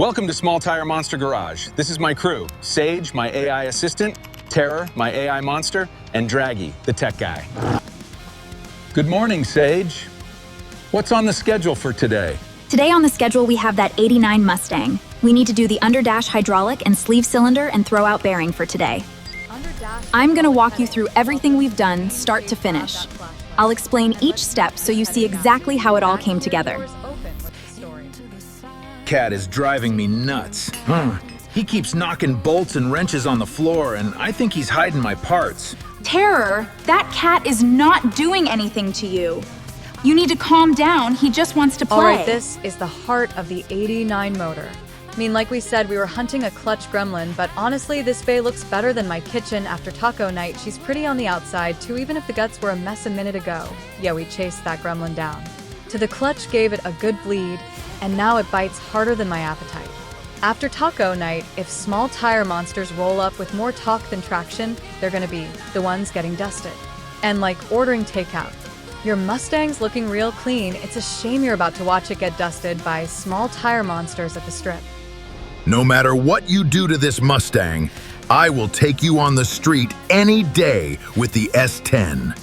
Welcome to Small Tire Monster Garage. This is my crew, Sage, my AI assistant, Terror, my AI monster, and Draggy, the tech guy. Good morning, Sage. What's on the schedule for today? Today on the schedule we have that 89 Mustang. We need to do the underdash hydraulic and sleeve cylinder and throw out bearing for today. I'm gonna walk you through everything we've done, start to finish. I'll explain each step so you see exactly how it all came together. Cat is driving me nuts. He keeps knocking bolts and wrenches on the floor, and I think he's hiding my parts. Terror, that cat is not doing anything to you. You need to calm down, he just wants to play. All right, this is the heart of the 89 motor. I mean, like we said, we were hunting a clutch gremlin, but honestly, this bay looks better than my kitchen after taco night. She's pretty on the outside, too, even if the guts were a mess a minute ago. Yeah, we chased that gremlin down. To the clutch gave it a good bleed, and now it bites harder than my appetite. After taco night, if small tire monsters roll up with more talk than traction, they're gonna be the ones getting dusted. And like ordering takeout. Your Mustang's looking real clean. It's a shame you're about to watch it get dusted by small tire monsters at the strip. No matter what you do to this Mustang, I will take you on the street any day with the S10.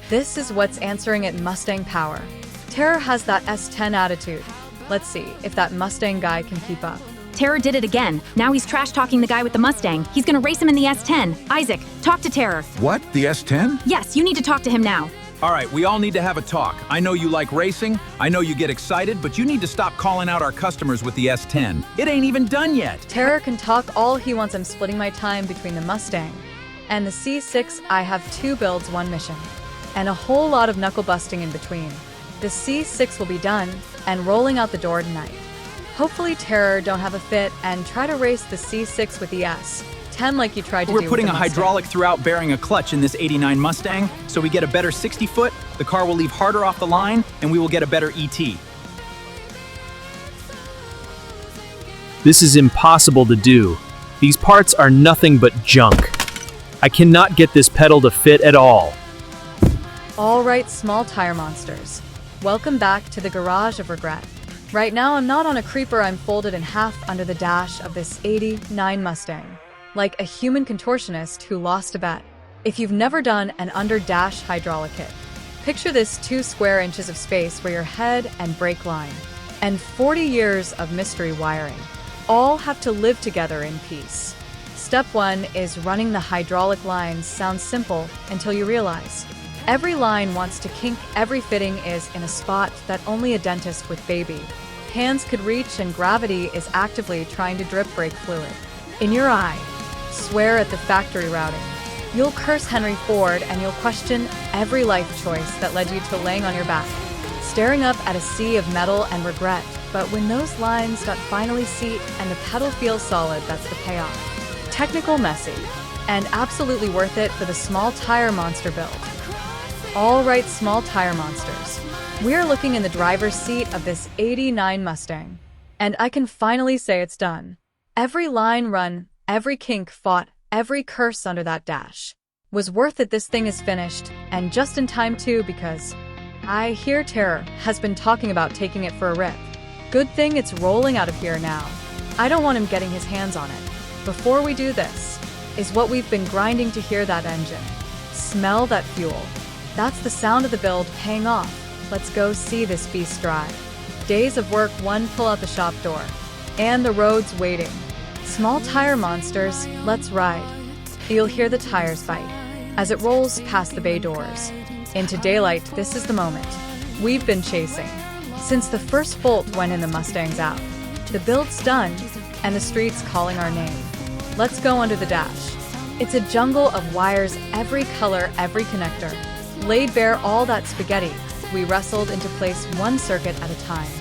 This is what's answering it Mustang power. Terror has that S10 attitude. Let's see if that Mustang guy can keep up. Terror did it again. Now he's trash-talking the guy with the Mustang. He's gonna race him in the S10. Isaac, talk to Terror. What? The S10? Yes, you need to talk to him now. All right, we all need to have a talk. I know you like racing, I know you get excited, but you need to stop calling out our customers with the S10. It ain't even done yet. Terror can talk all he wants. I'm splitting my time between the Mustang and the C6. I have 2 builds, 1 mission, and a whole lot of knuckle busting in between. The C6 will be done and rolling out the door tonight. Hopefully Terror don't have a fit and try to race the C6 with the S10 like you tried to do with the We're putting a Mustang. hydraulic throughout bearing a clutch in this 89 Mustang, so we get a better 60-foot, the car will leave harder off the line, and we will get a better ET. This is impossible to do. These parts are nothing but junk. I cannot get this pedal to fit at all. All right, small tire monsters. Welcome back to the garage of regret. Right now, I'm not on a creeper. I'm folded in half under the dash of this 89 Mustang, like a human contortionist who lost a bet. If you've never done an under-dash hydraulic hit, picture this 2 square inches of space where your head and brake line and 40 years of mystery wiring all have to live together in peace. Step 1 is running the hydraulic lines. Sounds simple until you realize every line wants to kink, every fitting is in a spot that only a dentist with baby hands could reach, and gravity is actively trying to drip brake fluid in your eye. Swear at the factory routing. You'll curse Henry Ford and you'll question every life choice that led you to laying on your back, staring up at a sea of metal and regret. But when those lines finally seat and the pedal feels solid, that's the payoff. Technical, messy, and absolutely worth it for the small tire monster build. All right, small tire monsters. We're looking in the driver's seat of this 89 Mustang, and I can finally say it's done. Every line run, every kink fought, every curse under that dash was worth it. This thing is finished, and just in time too, because I hear Terror has been talking about taking it for a rip. Good thing it's rolling out of here now. I don't want him getting his hands on it. Before we do this, is what we've been grinding to hear. That engine. Smell that fuel. That's the sound of the build paying off. Let's go see this beast drive. Days of work, 1 pull out the shop door, and the road's waiting. Small tire monsters, let's ride. You'll hear the tires bite as it rolls past the bay doors. Into daylight, this is the moment we've been chasing. Since the first bolt went in the Mustang's out, the build's done, and the street's calling our name. Let's go under the dash. It's a jungle of wires, every color, every connector. Laid bare all that spaghetti, we wrestled into place 1 circuit at a time.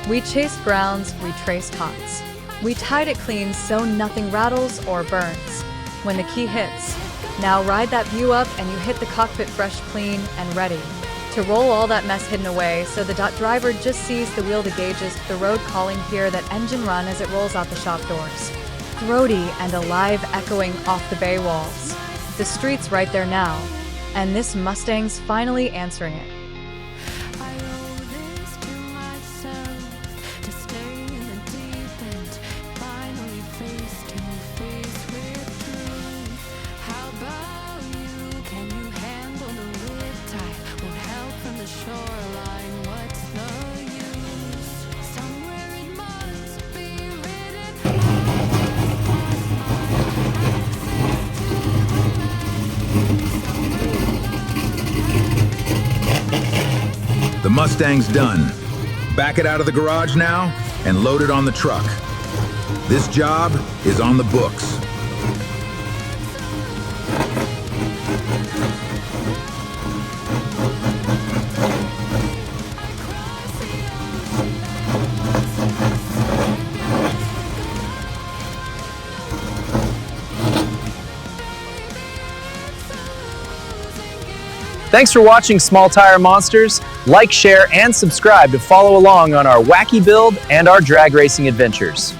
We chased grounds, we traced hots. We tied it clean so nothing rattles or burns. When the key hits, now ride that view up and you hit the cockpit fresh, clean, and ready to roll all that mess hidden away, so the driver just sees the wheel, the gauges, the road calling. Hear that engine run as it rolls out the shop doors. Throaty and alive, echoing off the bay walls. The street's right there now, and this Mustang's finally answering it. Mustang's done. Back it out of the garage now and load it on the truck. This job is on the books. Thanks for watching Small Tire Monsters. Like, share, and subscribe to follow along on our wacky build and our drag racing adventures.